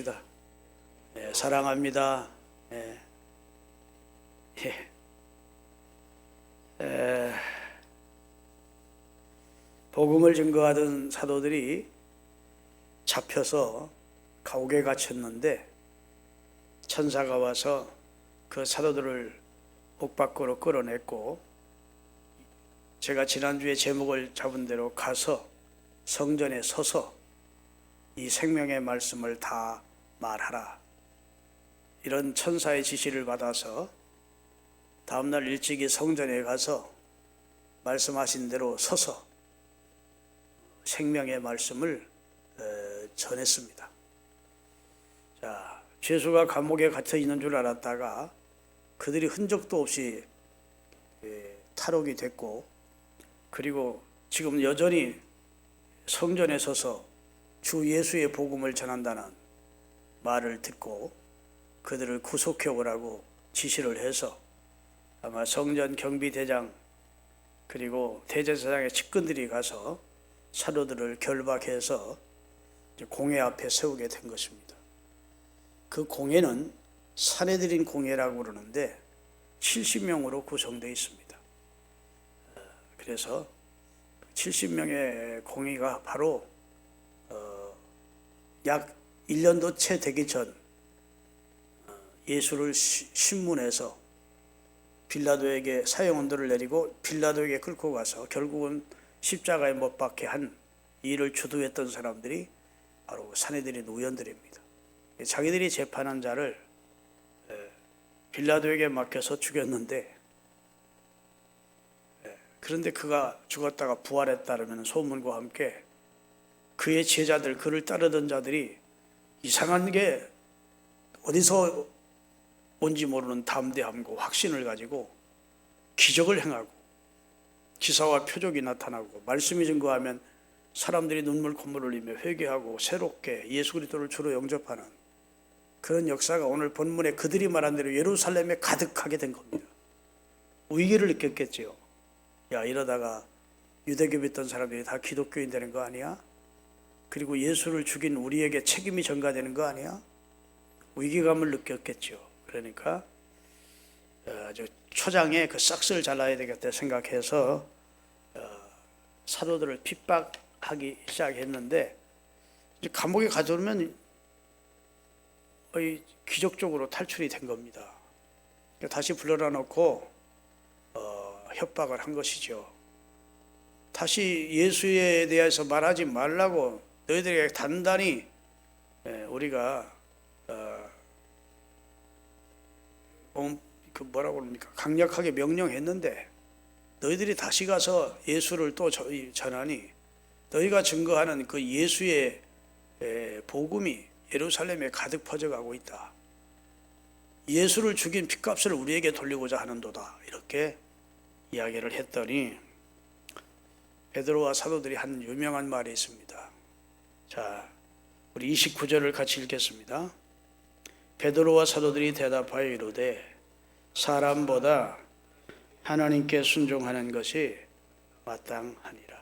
기도합시다. 사랑합니다. 복음을 증거하던 사도들이 잡혀서 감옥에 갇혔는데 천사가 와서 그 사도들을 옥 밖으로 끌어냈고, 제가 지난주에 제목을 잡은 대로 가서 성전에 서서 이 생명의 말씀을 다 말하라, 이런 천사의 지시를 받아서 다음날 일찍이 성전에 가서 말씀하신 대로 서서 생명의 말씀을 전했습니다. 자, 죄수가 감옥에 갇혀 있는 줄 알았다가 그들이 흔적도 없이 탈옥이 됐고, 그리고 지금 여전히 성전에 서서 주 예수의 복음을 전한다는 말을 듣고 그들을 구속해 오라고 지시를 해서 아마 성전 경비대장 그리고 대제사장의 측근들이 가서 사도들을 결박해서 공회 앞에 세우게 된 것입니다. 그 공회는 산헤드린 공회라고 그러는데 70명으로 구성되어 있습니다. 그래서 70명의 공회가 바로 약 1년도 채 되기 전 예수를 신문해서 빌라도에게 사형언도를 내리고 빌라도에게 끌고 가서 결국은 십자가에 못 박게 한 일을 주도했던 사람들이 바로 산헤드린 의원들입니다. 자기들이 재판한 자를 빌라도에게 맡겨서 죽였는데, 그런데 그가 죽었다가 부활했다는 소문과 함께 그의 제자들, 그를 따르던 자들이 이상한 게 어디서 온지 모르는 담대함과 확신을 가지고 기적을 행하고 기사와 표적이 나타나고 말씀이 증거하면 사람들이 눈물 콧물 흘리며 회개하고 새롭게 예수 그리스도를 주로 영접하는 그런 역사가 오늘 본문에 그들이 말한 대로 예루살렘에 가득하게 된 겁니다. 위기를 느꼈겠지요. 야, 이러다가 유대교 믿던 사람들이 다 기독교인 되는 거 아니야? 그리고 예수를 죽인 우리에게 책임이 전가되는 거 아니야? 위기감을 느꼈겠죠. 그러니까 아주 초장에 그 싹스를 잘라야 되겠다 생각해서 사도들을 핍박하기 시작했는데, 감옥에 가두면 거의 기적적으로 탈출이 된 겁니다. 다시 불러다 놓고 협박을 한 것이죠. 다시 예수에 대해서 말하지 말라고 너희들에게 단단히 우리가 뭐라고 그럽니까? 강력하게 명령했는데 너희들이 다시 가서 예수를 또 전하니 너희가 증거하는 그 예수의 복음이 예루살렘에 가득 퍼져가고 있다. 예수를 죽인 핏값을 우리에게 돌리고자 하는도다. 이렇게 이야기를 했더니 베드로와 사도들이 한 유명한 말이 있습니다. 자, 우리 29절을 같이 읽겠습니다. 베드로와 사도들이 대답하여 이르되 사람보다 하나님께 순종하는 것이 마땅하니라.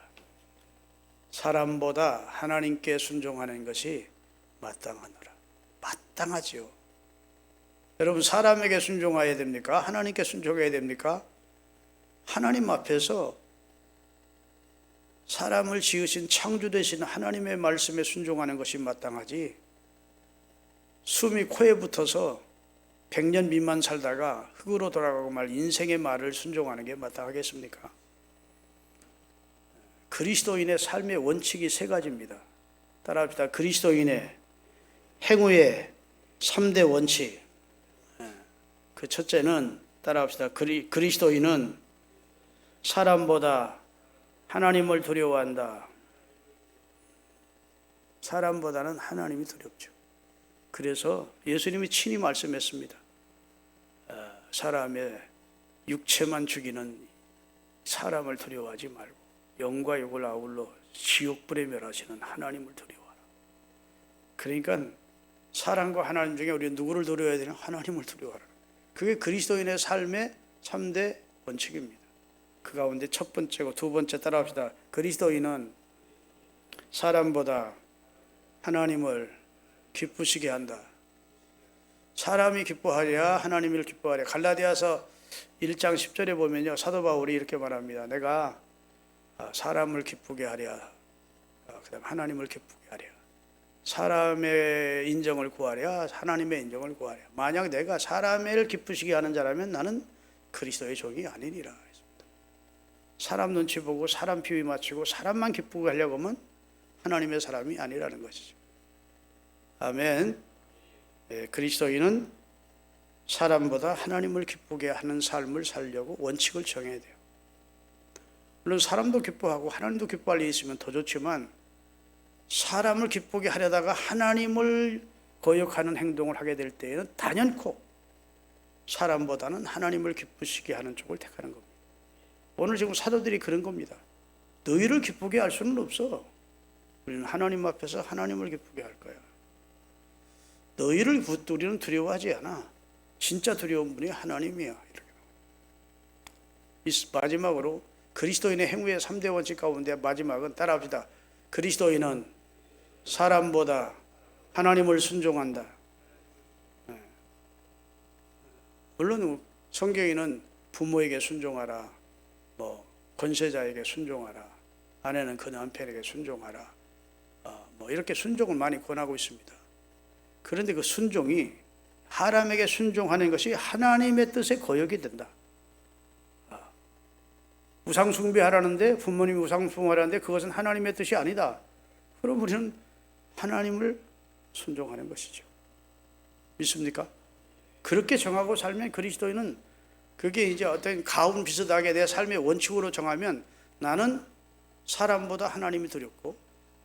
사람보다 하나님께 순종하는 것이 마땅하노라. 마땅하지요. 여러분, 사람에게 순종해야 됩니까? 하나님께 순종해야 됩니까? 하나님 앞에서 사람을 지으신 창조 되신 하나님의 말씀에 순종하는 것이 마땅하지, 숨이 코에 붙어서 100년 미만 살다가 흙으로 돌아가고 말 인생의 말을 순종하는 게 마땅하겠습니까? 그리스도인의 삶의 원칙이 세 가지입니다. 따라합시다. 그리스도인의 행위의 3대 원칙. 그 첫째는 따라합시다. 그리스도인은 사람보다 하나님을 두려워한다. 사람보다는 하나님이 두렵죠. 그래서 예수님이 친히 말씀했습니다. 사람의 육체만 죽이는 사람을 두려워하지 말고 영과 육을 아울러 지옥불에 멸하시는 하나님을 두려워하라. 그러니까 사람과 하나님 중에 우리는 누구를 두려워해야 되냐? 하나님을 두려워하라. 그게 그리스도인의 삶의 3대 원칙입니다. 그 가운데 첫 번째고 두 번째 따라합시다. 그리스도인은 사람보다 하나님을 기쁘시게 한다. 사람이 기뻐하랴 하나님을 기뻐하랴. 갈라디아서 1장 10절에 보면요, 사도 바울이 이렇게 말합니다. 내가 사람을 기쁘게 하랴, 그다음 하나님을 기쁘게 하랴. 사람의 인정을 구하랴, 하나님의 인정을 구하랴. 만약 내가 사람을 기쁘시게 하는 자라면 나는 그리스도의 종이 아니니라. 사람 눈치 보고 사람 비위 맞추고 사람만 기쁘게 하려고 하면 하나님의 사람이 아니라는 것이죠. 아멘. 그리스도인은 사람보다 하나님을 기쁘게 하는 삶을 살려고 원칙을 정해야 돼요. 물론 사람도 기뻐하고 하나님도 기뻐할 일이 있으면 더 좋지만, 사람을 기쁘게 하려다가 하나님을 거역하는 행동을 하게 될 때에는 단연코 사람보다는 하나님을 기쁘시게 하는 쪽을 택하는 겁니다. 오늘 지금 사도들이 그런 겁니다. 너희를 기쁘게 할 수는 없어. 우리는 하나님 앞에서 하나님을 기쁘게 할 거야. 너희를 우리는 두려워하지 않아. 진짜 두려운 분이 하나님이야. 이렇게. 마지막으로 그리스도인의 행위의 3대 원칙 가운데 마지막은 따라합시다. 그리스도인은 사람보다 하나님을 순종한다. 물론 성경에는 부모에게 순종하라, 권세자에게 순종하라, 아내는 그 남편에게 순종하라, 이렇게 순종을 많이 권하고 있습니다. 그런데 그 순종이 사람에게 순종하는 것이 하나님의 뜻에 거역이 된다. 우상 숭배하라는데, 부모님이 우상 숭배하라는데 그것은 하나님의 뜻이 아니다. 그럼 우리는 하나님을 순종하는 것이죠. 믿습니까? 그렇게 정하고 살면 그리스도인은, 그게 이제 어떤 가운 비슷하게 내 삶의 원칙으로 정하면, 나는 사람보다 하나님이 두렵고,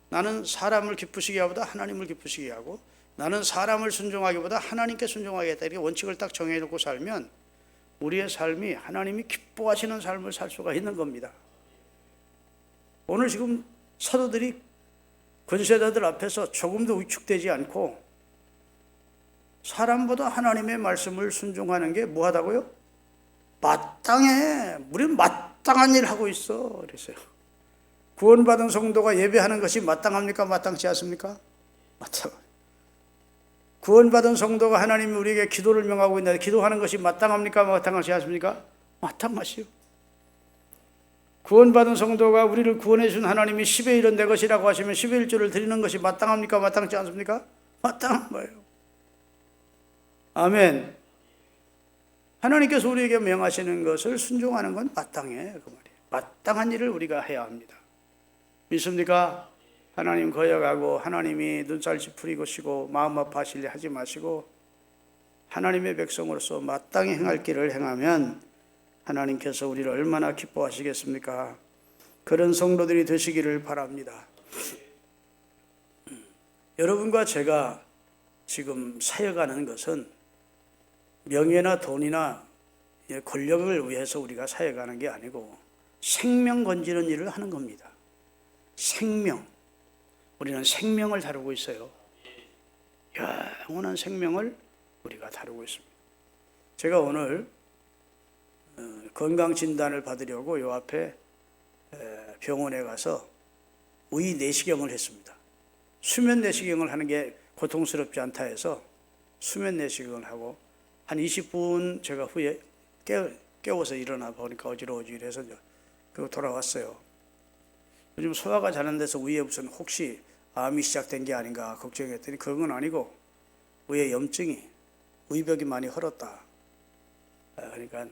나는 사람을 기쁘시게 하보다 하나님을 기쁘시게 하고, 나는 사람을 순종하기보다 하나님께 순종하겠다, 이렇게 원칙을 딱 정해놓고 살면 우리의 삶이 하나님이 기뻐하시는 삶을 살 수가 있는 겁니다. 오늘 지금 사도들이 권세자들 앞에서 조금도 위축되지 않고 사람보다 하나님의 말씀을 순종하는 게 뭐하다고요? 마땅해. 우리는 마땅한 일을 하고 있어. 그랬어요. 구원받은 성도가 예배하는 것이 마땅합니까? 마땅치 않습니까? 마땅합니다. 구원받은 성도가 하나님이 우리에게 기도를 명하고 있는데 기도하는 것이 마땅합니까? 마땅하지 않습니까? 마땅하시오. 구원받은 성도가 우리를 구원해 준 하나님이 10의 1은 내 것이라고 하시면 10의 1조를 드리는 것이 마땅합니까? 마땅치 않습니까? 마땅한 거예요. 아멘. 하나님께서 우리에게 명하시는 것을 순종하는 건 마땅해, 그 말이에요. 마땅한 일을 우리가 해야 합니다. 믿습니까? 하나님 거역하고 하나님이 눈살 찌푸리시고 마음 아파하실 일 하지 마시고 하나님의 백성으로서 마땅히 행할 길을 행하면 하나님께서 우리를 얼마나 기뻐하시겠습니까? 그런 성도들이 되시기를 바랍니다. 여러분과 제가 지금 사역하는 것은 명예나 돈이나 권력을 위해서 우리가 사역하는 게 아니고 생명 건지는 일을 하는 겁니다. 생명. 우리는 생명을 다루고 있어요. 영원한 생명을 우리가 다루고 있습니다. 제가 오늘 건강진단을 받으려고 요 앞에 병원에 가서 의 내시경을 했습니다. 수면 내시경을 하는 게 고통스럽지 않다 해서 수면 내시경을 하고 한 20분 제가 후에 깨워서 일어나 보니까 어지러워지고 이래서 그리고 돌아왔어요. 요즘 소화가 잘 안 돼서 위에 무슨 혹시 암이 시작된 게 아닌가 걱정했더니 그건 아니고 위에 염증이, 의벽이 많이 헐었다. 그러니까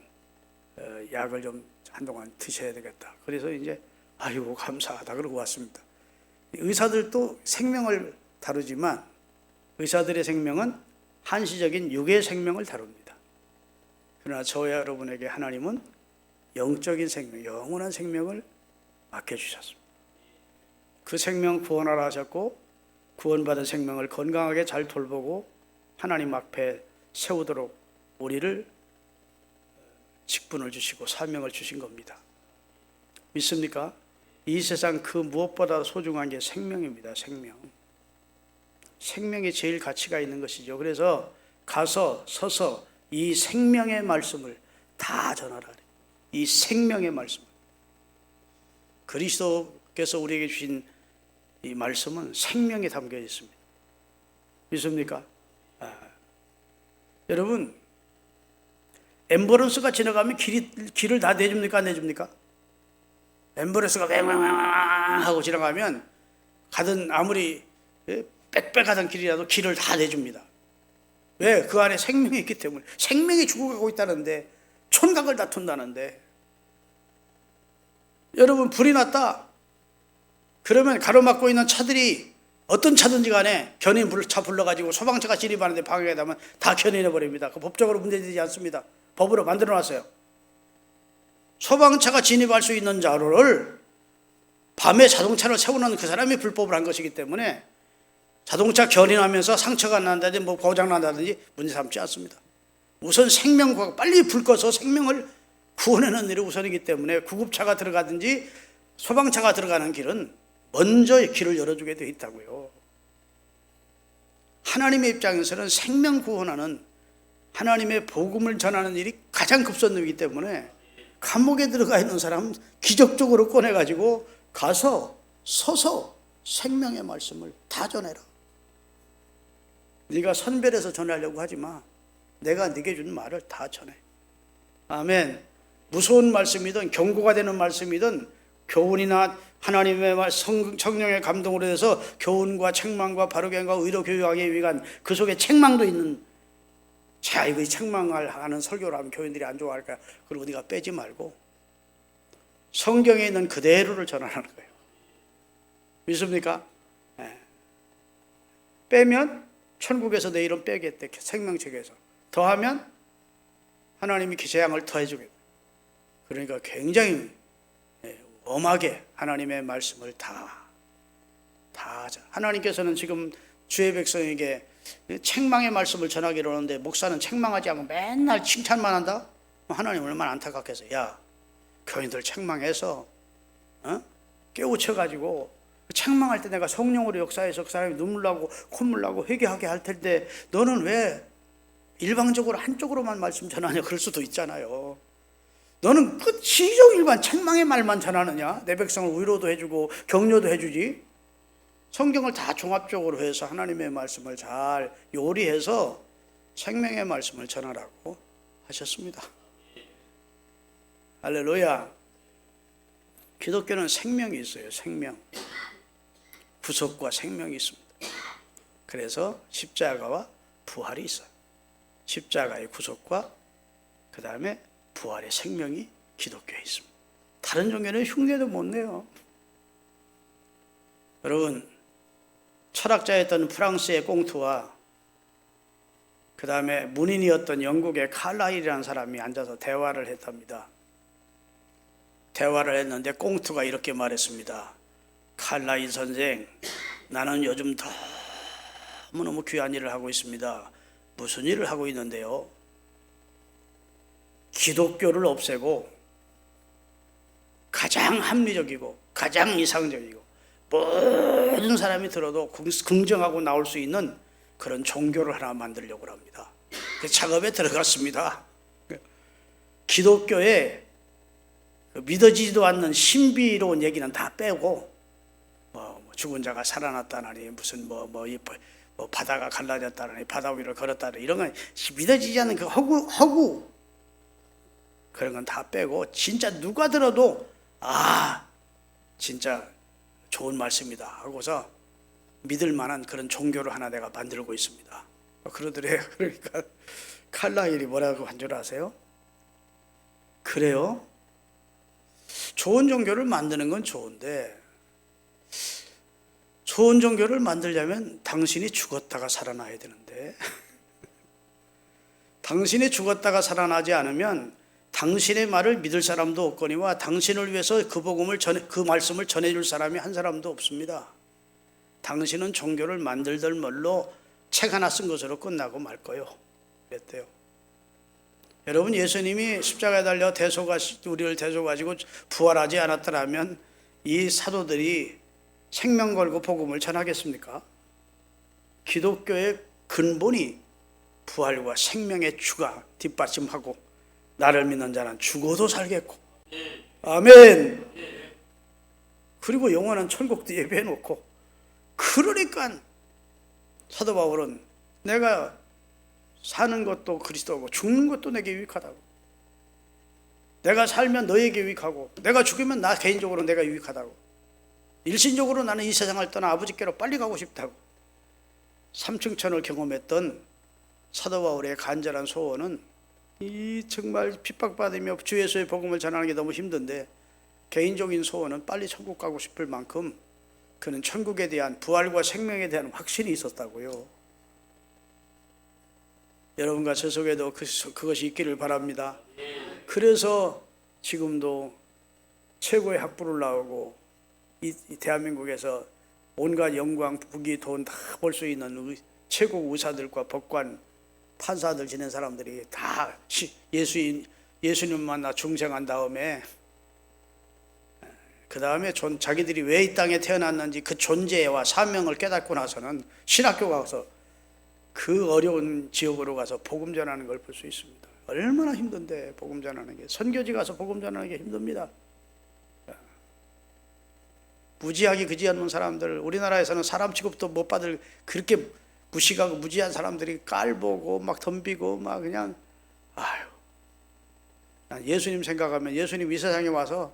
약을 좀 한동안 드셔야 되겠다. 그래서 이제 아이고 감사하다 그러고 왔습니다. 의사들도 생명을 다루지만 의사들의 생명은 한시적인 육의 생명을 다룹니다. 그러나 저와 여러분에게 하나님은 영적인 생명, 영원한 생명을 맡겨주셨습니다. 그 생명 구원하라 하셨고 구원받은 생명을 건강하게 잘 돌보고 하나님 앞에 세우도록 우리를 직분을 주시고 사명을 주신 겁니다. 믿습니까? 이 세상 그 무엇보다 소중한 게 생명입니다. 생명. 생명이 제일 가치가 있는 것이죠. 그래서 가서 서서 이 생명의 말씀을 다 전하라. 이 생명의 말씀. 그리스도께서 우리에게 주신 이 말씀은 생명이 담겨 있습니다. 믿습니까? 여러분, 앰뷸런스가 지나가면 길을 다 내줍니까? 안 내줍니까? 앰뷸런스가 맹맹맹 하고 지나가면 가든 아무리 빽빽하던 길이라도 길을 다 내줍니다. 왜? 그 안에 생명이 있기 때문에. 생명이 죽어가고 있다는데, 촌각을 다툰다는데. 여러분, 불이 났다 그러면 가로막고 있는 차들이 어떤 차든지 간에 견인차 불러가지고 소방차가 진입하는데 방해가 되면 다 견인해버립니다. 그 법적으로 문제되지 않습니다. 법으로 만들어놨어요. 소방차가 진입할 수 있는 자료를 밤에 자동차를 세워놓는 그 사람이 불법을 한 것이기 때문에 자동차 견인하면서 상처가 난다든지 뭐 고장 난다든지 문제 삼지 않습니다. 우선 생명과 빨리 불 꺼서 생명을 구원하는 일이 우선이기 때문에 구급차가 들어가든지 소방차가 들어가는 길은 먼저 길을 열어주게 되어 있다고요. 하나님의 입장에서는 생명 구원하는 하나님의 복음을 전하는 일이 가장 급선무이기 때문에 감옥에 들어가 있는 사람 기적적으로 꺼내가지고 가서 서서 생명의 말씀을 다 전해라. 네가 선별해서 전하려고 하지 마. 내가 네게 준 말을 다 전해. 아멘. 무서운 말씀이든 경고가 되는 말씀이든 교훈이나 하나님의 성령의 감동으로 해서 교훈과 책망과 바르게 과 의로 교육하기 위한 그 속에 책망도 있는. 자, 이거 책망을 하는 설교를 하면 교인들이 안 좋아할까? 그걸 우리가 빼지 말고 성경에 있는 그대로를 전하는 거예요. 믿습니까? 네. 빼면 천국에서 내일은 빼겠대. 생명책에서. 더하면 하나님이 재앙을 더해주겠다. 그러니까 굉장히 엄하게 하나님의 말씀을 다 하자. 하나님께서는 지금 주의 백성에게 책망의 말씀을 전하기로 하는데 목사는 책망하지 않고 맨날 칭찬만 한다? 하나님 얼마나 안타깝겠어요. 야, 교인들 책망해서 깨우쳐가지고 책망할 때 내가 성령으로 역사해서 그 사람이 눈물 나고 콧물 나고 회개하게 할 텐데 너는 왜 일방적으로 한쪽으로만 말씀 전하냐? 그럴 수도 있잖아요. 너는 그 시종일관 책망의 말만 전하느냐? 내 백성을 위로도 해주고 격려도 해주지. 성경을 다 종합적으로 해서 하나님의 말씀을 잘 요리해서 생명의 말씀을 전하라고 하셨습니다. 할렐루야. 기독교는 생명이 있어요. 생명. 구속과 생명이 있습니다. 그래서 십자가와 부활이 있어요. 십자가의 구속과 그 다음에 부활의 생명이 기독교에 있습니다. 다른 종교는 흉내도 못 내요. 여러분, 철학자였던 프랑스의 꽁트와 그 다음에 문인이었던 영국의 칼라일이라는 사람이 앉아서 대화를 했답니다. 대화를 했는데 꽁트가 이렇게 말했습니다. 칼라일 선생, 나는 요즘 너무너무 귀한 일을 하고 있습니다. 무슨 일을 하고 있는데요? 기독교를 없애고 가장 합리적이고 가장 이상적이고 모든 사람이 들어도 긍정하고 나올 수 있는 그런 종교를 하나 만들려고 합니다. 그 작업에 들어갔습니다. 기독교에 믿어지지도 않는 신비로운 얘기는 다 빼고 죽은 자가 살아났다느니 무슨 바다가 갈라졌다느니 바다 위를 걸었다느니 이런 건 믿어지지 않는 그 허구 그런 건 다 빼고 진짜 누가 들어도 진짜 좋은 말씀이다 하고서 믿을 만한 그런 종교를 하나 내가 만들고 있습니다. 그러더래요. 그러니까 칼라일이 뭐라고 한 줄 아세요? 그래요? 좋은 종교를 만드는 건 좋은데 좋은 종교를 만들려면 당신이 죽었다가 살아나야 되는데 당신이 죽었다가 살아나지 않으면 당신의 말을 믿을 사람도 없거니와 당신을 위해서 그 말씀을 전해줄 사람이 한 사람도 없습니다. 당신은 종교를 만들들 뭘로 책 하나 쓴 것으로 끝나고 말 거요. 그랬대요. 여러분, 예수님이 십자가에 달려 우리를 대속하시고 부활하지 않았더라면 이 사도들이 생명 걸고 복음을 전하겠습니까? 기독교의 근본이 부활과 생명의 주가 뒷받침하고 나를 믿는 자는 죽어도 살겠고 아멘. 그리고 영원한 천국도 예배해놓고 그러니까 사도 바울은 내가 사는 것도 그리스도고 죽는 것도 내게 유익하다고. 내가 살면 너에게 유익하고 내가 죽으면 나 개인적으로 내가 유익하다고. 일신적으로 나는 이 세상을 떠나 아버지께로 빨리 가고 싶다고. 삼층천을 경험했던 사도 바울의 간절한 소원은 이 정말 핍박받으며 주 예수의 복음을 전하는 게 너무 힘든데 개인적인 소원은 빨리 천국 가고 싶을 만큼 그는 천국에 대한 부활과 생명에 대한 확신이 있었다고요. 여러분과 저 속에도 그것이 있기를 바랍니다. 그래서 지금도 최고의 학부를 나오고 이 대한민국에서 온갖 영광, 부귀, 돈 다 볼 수 있는 최고 의사들과 법관, 판사들 지낸 사람들이 다 예수님 만나 중생한 다음에 그 다음에 자기들이 왜 이 땅에 태어났는지 그 존재와 사명을 깨닫고 나서는 신학교 가서 그 어려운 지역으로 가서 복음 전하는 걸 볼 수 있습니다. 얼마나 힘든데 복음 전하는 게. 선교지 가서 복음 전하는 게 힘듭니다. 무지하게 그지 않는 사람들, 우리나라에서는 사람 취급도 못 받을 그렇게 무식하고 무지한 사람들이 깔보고 막 덤비고 막 그냥 아유. 난 예수님 생각하면 예수님 이 세상에 와서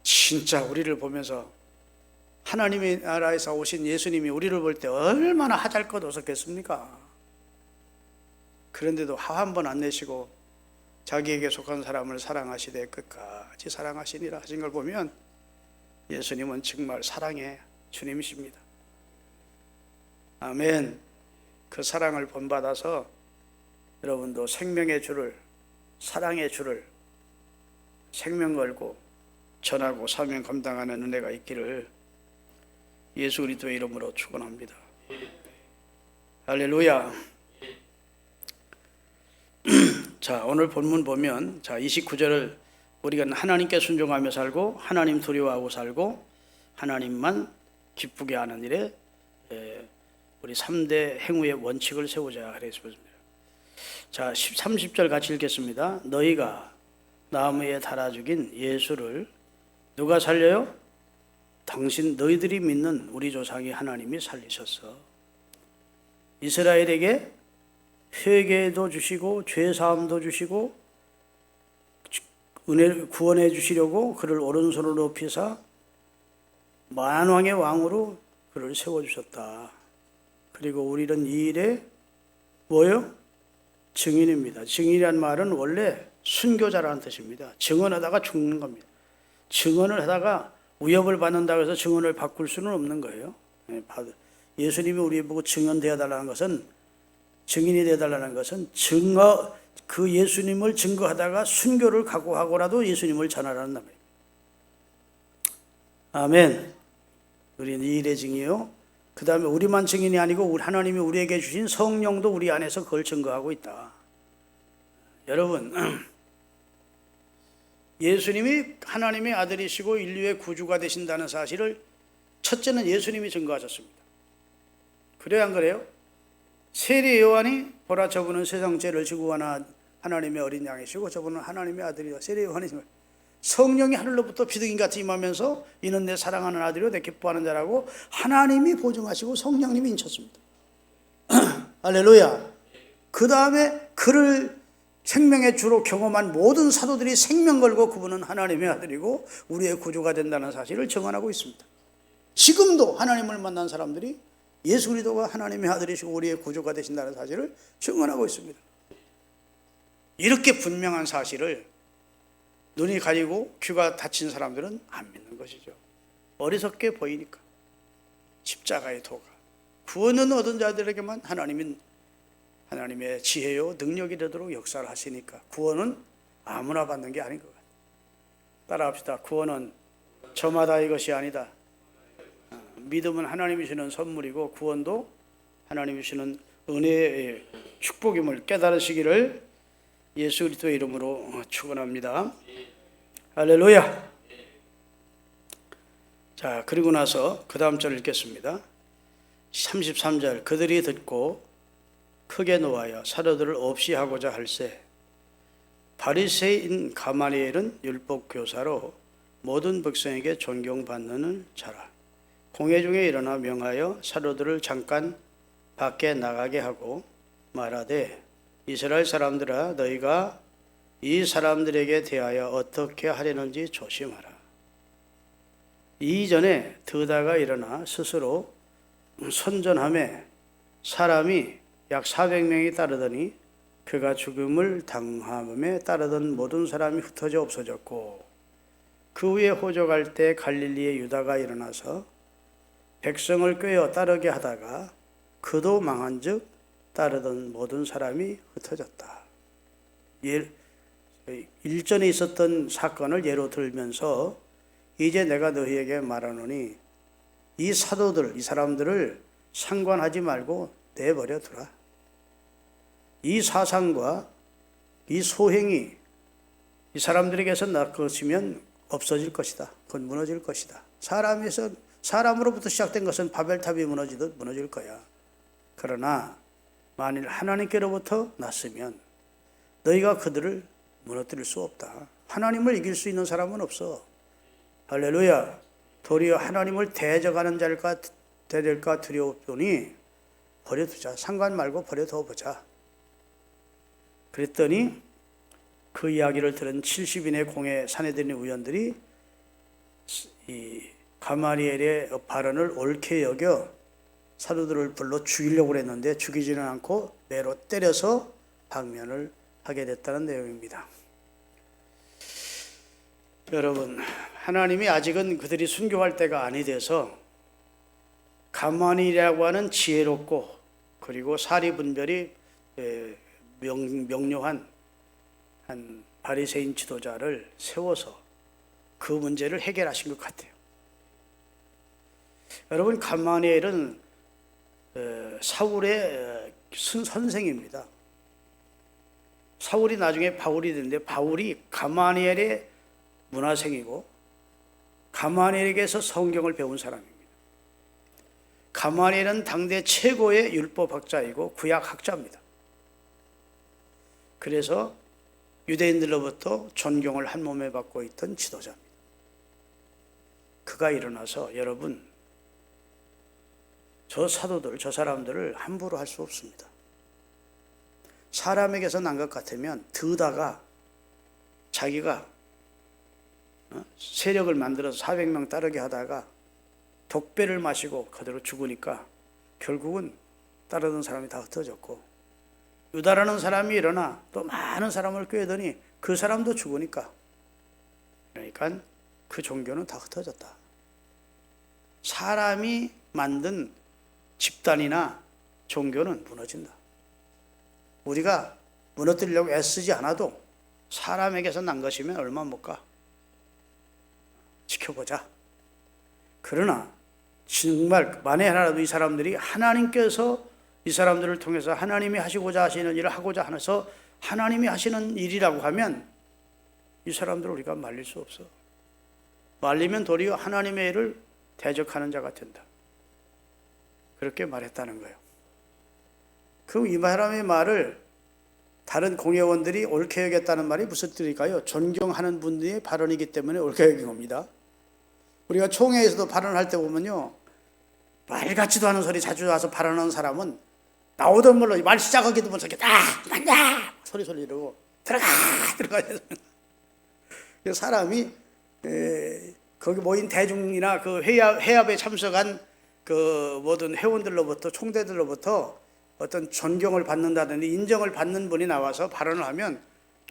진짜 우리를 보면서 하나님의 나라에서 오신 예수님이 우리를 볼 때 얼마나 하잘것 없었겠습니까? 그런데도 화 한 번 안 내시고 자기에게 속한 사람을 사랑하시되 끝까지 사랑하시니라 하신 걸 보면 예수님은 정말 사랑의 주님이십니다. 아멘. 그 사랑을 본받아서 여러분도 생명의 주를, 사랑의 주를 생명 걸고 전하고 사명 감당하는 은혜가 있기를 예수 그리스도의 이름으로 축원합니다. 할렐루야. 자, 오늘 본문 보면 29절을 우리가 하나님께 순종하며 살고 하나님 두려워하고 살고 하나님만 기쁘게 하는 일에 우리 3대 행위의 원칙을 세우자 그랬습니다. 자, 30절 같이 읽겠습니다. 너희가 나무에 달아 죽인 예수를 누가 살려요? 너희들이 믿는 우리 조상이 하나님이 살리셨어. 이스라엘에게 회개도 주시고 죄사함도 주시고 은혜를 구원해 주시려고 그를 오른손으로 높이사 만왕의 왕으로 그를 세워주셨다. 그리고 우리는 이 일에 뭐요? 증인입니다. 증인이란 말은 원래 순교자라는 뜻입니다. 증언하다가 죽는 겁니다. 증언을 하다가 위협을 받는다고 해서 증언을 바꿀 수는 없는 거예요. 예수님이 우리 보고 증언되어 달라는 것은, 증인이 되어 달라는 것은 그 예수님을 증거하다가 순교를 각오하고라도 예수님을 전하라는 말이에요. 아멘. 우리는 이 일의 증이요. 그 다음에 우리만 증인이 아니고 하나님이 우리에게 주신 성령도 우리 안에서 그걸 증거하고 있다. 여러분, 예수님이 하나님의 아들이시고 인류의 구주가 되신다는 사실을 첫째는 예수님이 증거하셨습니다. 그래요, 안 그래요? 세례 요한이 보라 저분은 세상 죄를 지고 가나 하나님의 어린 양이시고 저분은 하나님의 아들이다. 세례 요한이 성령이 하늘로부터 비둘기 같이 임하면서 이는 내 사랑하는 아들이요 내 기뻐하는 자라고 하나님이 보증하시고 성령님이 인쳤습니다. 할렐루야. 그 다음에 그를 생명의 주로 경험한 모든 사도들이 생명 걸고 그분은 하나님의 아들이고 우리의 구주가 된다는 사실을 증언하고 있습니다. 지금도 하나님을 만난 사람들이 예수 그리스도가 하나님의 아들이시고 우리의 구주가 되신다는 사실을 증언하고 있습니다. 이렇게 분명한 사실을 눈이 가리고 귀가 닫힌 사람들은 안 믿는 것이죠. 어리석게 보이니까. 십자가의 도가 구원은 얻은 자들에게만 하나님의 지혜요 능력이 되도록 역사를 하시니까 구원은 아무나 받는 게 아닌 것 같아요. 따라합시다. 구원은 저마다 이것이 아니다. 믿음은 하나님이 주시는 선물이고 구원도 하나님이 주시는 은혜의 축복임을 깨달으시기를 예수 그리스도의 이름으로 축원합니다. 할렐루야. 자, 그리고 나서 그 다음 절을 읽겠습니다. 33절 그들이 듣고 크게 노하여 사도들을 없이 하고자 할세 바리새인 가말리엘은 율법 교사로 모든 백성에게 존경받는 자라. 공회 중에 일어나 명하여 사도들을 잠깐 밖에 나가게 하고 말하되 이스라엘 사람들아 너희가 이 사람들에게 대하여 어떻게 하려는지 조심하라. 이전에 드다가 일어나 스스로 선전하며 사람이 약 400명이 따르더니 그가 죽음을 당함에 따르던 모든 사람이 흩어져 없어졌고 그 후에 호적할 때 갈릴리의 유다가 일어나서 백성을 꾀어 따르게 하다가 그도 망한즉 따르던 모든 사람이 흩어졌다. 일전에 있었던 사건을 예로 들면서 이제 내가 너희에게 말하노니 이 사도들, 이 사람들을 상관하지 말고 내버려 두라. 이 사상과 이 소행이 이 사람들에게서 날 것이면 없어질 것이다. 그건 무너질 것이다. 사람으로부터 시작된 것은 바벨탑이 무너지듯 무너질 거야. 그러나 만일 하나님께로부터 났으면 너희가 그들을 무너뜨릴 수 없다. 하나님을 이길 수 있는 사람은 없어. 할렐루야. 도리어 하나님을 대적하는 자일까 대될까 두려우니 버려두자. 상관 말고 버려둬 보자. 그랬더니 그 이야기를 들은 70인의 공회 사내들인 의원들이 이 가마리엘의 발언을 옳게 여겨 사도들을 불러 죽이려고 했는데 죽이지는 않고 매로 때려서 방면을 하게 됐다는 내용입니다. 여러분, 하나님이 아직은 그들이 순교할 때가 아니 돼서 가마리엘이라고 하는 지혜롭고 그리고 사리분별이 명료한 한 바리새인 지도자를 세워서 그 문제를 해결하신 것 같아요. 여러분, 가마리엘은 사울의 선생입니다. 사울이 나중에 바울이 됐는데 바울이 가마리엘의 문화생이고 가마리엘에게서 성경을 배운 사람입니다. 가마리엘은 당대 최고의 율법학자이고 구약학자입니다. 그래서 유대인들로부터 존경을 한 몸에 받고 있던 지도자입니다. 그가 일어나서 여러분, 저 사도들, 저 사람들을 함부로 할 수 없습니다. 사람에게서 난 것 같으면 드다가 자기가 세력을 만들어서 400명 따르게 하다가 독배를 마시고 그대로 죽으니까 결국은 따르던 사람이 다 흩어졌고 유다라는 사람이 일어나 또 많은 사람을 꾀더니 그 사람도 죽으니까 그러니까 그 종교는 다 흩어졌다. 사람이 만든 집단이나 종교는 무너진다. 우리가 무너뜨리려고 애쓰지 않아도 사람에게서 난 것이면 얼마 못 가. 지켜보자. 그러나 정말 만에 하나라도 이 사람들이 하나님께서 이 사람들을 통해서 하나님이 하시고자 하시는 일을 하고자 하면서 하나님이 하시는 일이라고 하면 이 사람들을 우리가 말릴 수 없어. 말리면 도리어 하나님의 일을 대적하는 자가 된다. 그렇게 말했다는 거예요. 그럼 이 사람의 말을 다른 공회원들이 옳게 여겼다는 말이 무슨 뜻일까요? 존경하는 분들의 발언이기 때문에 옳게 여긴 겁니다. 우리가 총회에서도 발언할 때 보면요, 말 같지도 않은 소리 자주 와서 발언하는 사람은 나오던 걸로 말 시작하기도 먼저 이렇게 난다 소리 이러고 들어가 사람이 거기 모인 대중이나 그 회합에 참석한 그 모든 회원들로부터 총대들로부터 어떤 존경을 받는다든지 인정을 받는 분이 나와서 발언을 하면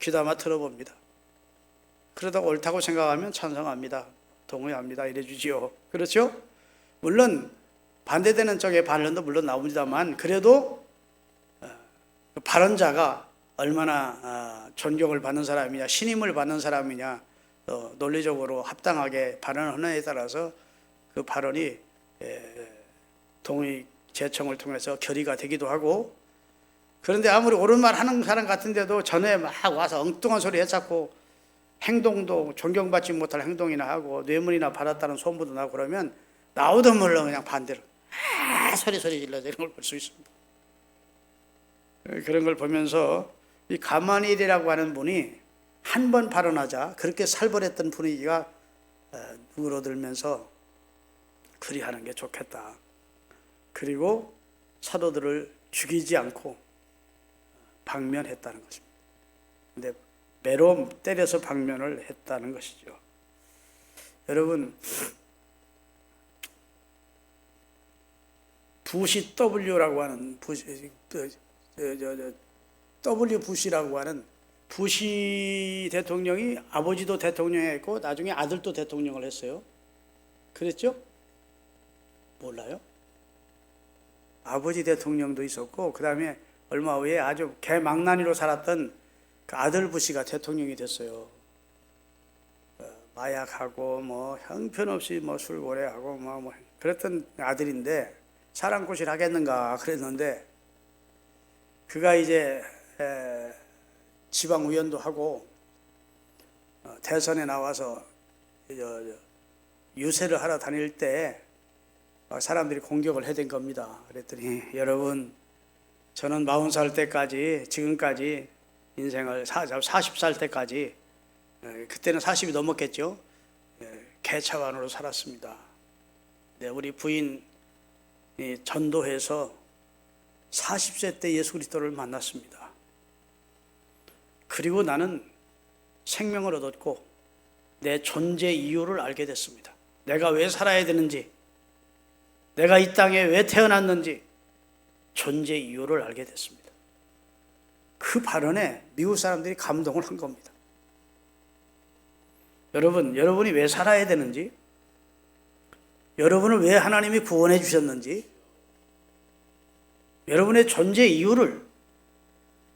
귀담아 들어봅니다. 그러다 옳다고 생각하면 찬성합니다. 동의합니다. 이래 주지요. 그렇죠? 물론 반대되는 쪽의 반론도 물론 나옵니다만 그래도 발언자가 얼마나 존경을 받는 사람이냐, 신임을 받는 사람이냐, 논리적으로 합당하게 발언하느냐에 따라서 그 발언이 동의 제청을 통해서 결의가 되기도 하고, 그런데 아무리 옳은 말 하는 사람 같은데도 전에 막 와서 엉뚱한 소리 해잡고 행동도 존경받지 못할 행동이나 하고 뇌물이나 받았다는 소문도 나고 그러면 나오던 물로 그냥 반대로 소리 질러서 이런 걸 볼 수 있습니다. 그런 걸 보면서 이 가마니엘이라고 하는 분이 한 번 발언하자 그렇게 살벌했던 분위기가 누그러들면서 그리하는 게 좋겠다. 그리고 사도들을 죽이지 않고 방면했다는 것입니다. 근데 매로 때려서 방면을 했다는 것이죠. 여러분, 부시 W라고 하는 W 부시라고 하는 부시 대통령이 아버지도 대통령했고 나중에 아들도 대통령을 했어요. 그랬죠? 몰라요? 아버지 대통령도 있었고 그 다음에 얼마 후에 아주 개망나니로 살았던 그 아들 부시가 대통령이 됐어요. 마약하고 뭐 형편없이 뭐 술고래하고 뭐 그랬던 아들인데 사랑꽃을 하겠는가 그랬는데 그가 이제 지방 의원도 하고 대선에 나와서 유세를 하러 다닐 때 사람들이 공격을 해댄 겁니다. 그랬더니 여러분 저는 40살 때까지 지금까지 인생을 40살 때까지 그때는 40이 넘었겠죠. 개차반으로 살았습니다. 네, 우리 부인이 전도해서 40세 때 예수 그리스도를 만났습니다. 그리고 나는 생명을 얻었고 내 존재 이유를 알게 됐습니다. 내가 왜 살아야 되는지, 내가 이 땅에 왜 태어났는지 존재 이유를 알게 됐습니다. 그 발언에 미국 사람들이 감동을 한 겁니다. 여러분, 여러분이 왜 살아야 되는지, 여러분을 왜 하나님이 구원해 주셨는지, 여러분의 존재 이유를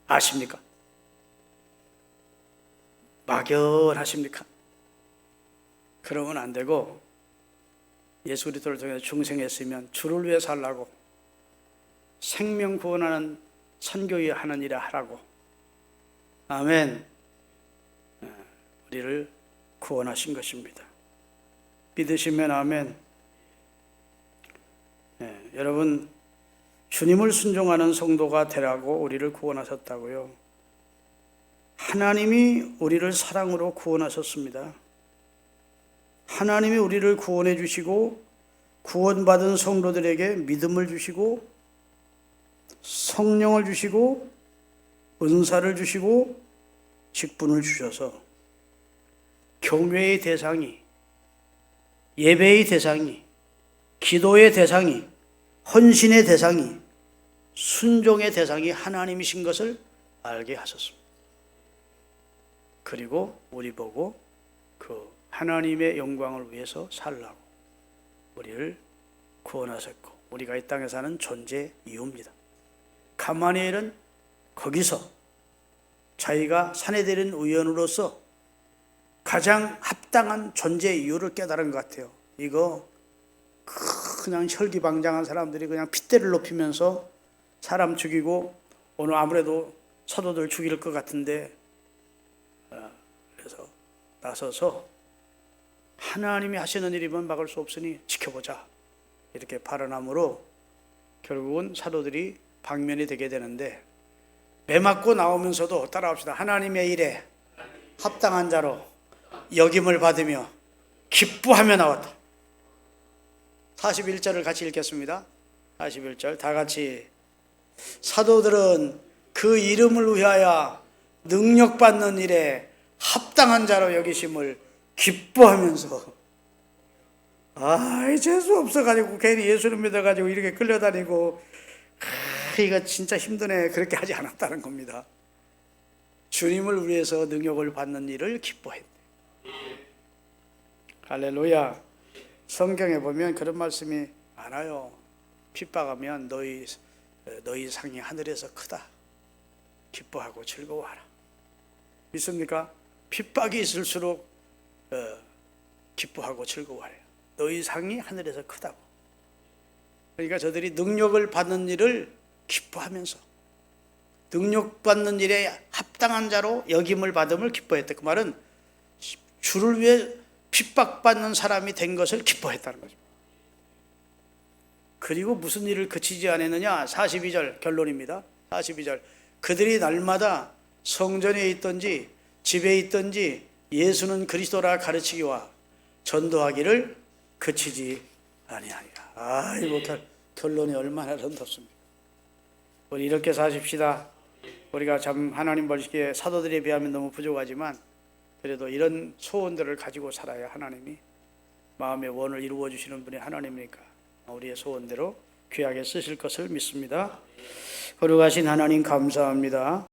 아십니까? 막연하십니까? 그러면 안 되고 예수 그리스도를 통해 중생했으면 주를 위해 살라고 생명 구원하는 선교회 하는 일을 하라고. 아멘. 우리를 구원하신 것입니다. 믿으시면 아멘. 여러분 주님을 순종하는 성도가 되라고 우리를 구원하셨다고요. 하나님이 우리를 사랑으로 구원하셨습니다. 하나님이 우리를 구원해 주시고 구원받은 성도들에게 믿음을 주시고 성령을 주시고 은사를 주시고 직분을 주셔서 경외의 대상이, 예배의 대상이, 기도의 대상이, 헌신의 대상이, 순종의 대상이 하나님이신 것을 알게 하셨습니다. 그리고 우리 보고 그 하나님의 영광을 위해서 살라고 우리를 구원하셨고 우리가 이 땅에 사는 존재 이유입니다. 가마니엘은 거기서 자기가 산헤드린 의원으로서 가장 합당한 존재 이유를 깨달은 것 같아요. 이거 그냥 혈기방장한 사람들이 그냥 핏대를 높이면서 사람 죽이고 오늘 아무래도 사도들 죽일 것 같은데 그래서 나서서 하나님이 하시는 일이면 막을 수 없으니 지켜보자 이렇게 발언함으로 결국은 사도들이 방면이 되게 되는데 매 맞고 나오면서도 따라합시다. 하나님의 일에 합당한 자로 여김을 받으며 기뻐하며 나왔다. 41절을 같이 읽겠습니다. 41절 다 같이. 사도들은 그 이름을 위하여 능력받는 일에 합당한 자로 여기심을 기뻐하면서 재수 없어가지고 괜히 예수를 믿어가지고 이렇게 끌려다니고 이거 진짜 힘드네 그렇게 하지 않았다는 겁니다. 주님을 위해서 능력을 받는 일을 기뻐했대. 할렐루야. 성경에 보면 그런 말씀이 많아요. 핍박하면 너희 상이 하늘에서 크다. 기뻐하고 즐거워하라. 믿습니까? 핍박이 있을수록 기뻐하고 즐거워해요. 너희 상이 하늘에서 크다고. 그러니까 저들이 능력을 받는 일을 기뻐하면서 능력받는 일에 합당한 자로 여김을 받음을 기뻐했다. 그 말은 주를 위해 핍박받는 사람이 된 것을 기뻐했다는 거죠. 그리고 무슨 일을 그치지 않았느냐? 42절 결론입니다. 42절 그들이 날마다 성전에 있든지 집에 있든지 예수는 그리스도라 가르치기와 전도하기를 그치지 아니하니라. 아이고 결론이 얼마나 아름답습니까? 우리 이렇게 사십시다. 우리가 참 하나님 보시기에 사도들에 비하면 너무 부족하지만 그래도 이런 소원들을 가지고 살아야 하나님이 마음의 원을 이루어 주시는 분이 하나님이니까 우리의 소원대로 귀하게 쓰실 것을 믿습니다. 거룩하신 하나님 감사합니다.